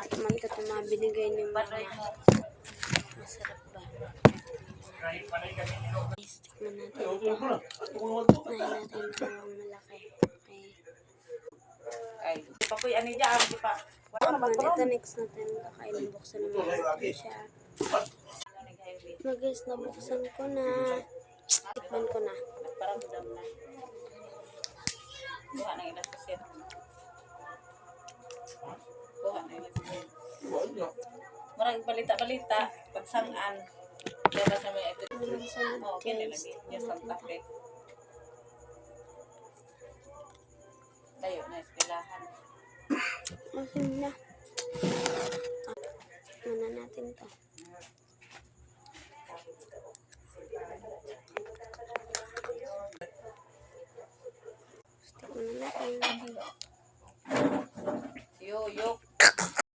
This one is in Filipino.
tikman ko ito mga binigay ni mama. Masarap ba? Guys, tikman natin ito. Kunahin natin ito ang malaki. Okay. Ay, papoy, ano dyan? Ito next natin kakainin. Buksan naman natin siya. Guys, nabuksan ko na. Tikman ko na. Nagparamdam na. Kuha na ilas kasi. Kuha na ilas kasi. Marang balita-balita. Pagsangan. Diba sa may ito? Oo, kaya lagi. Yes, ang kape. Tayo na iskilahan. Asin na.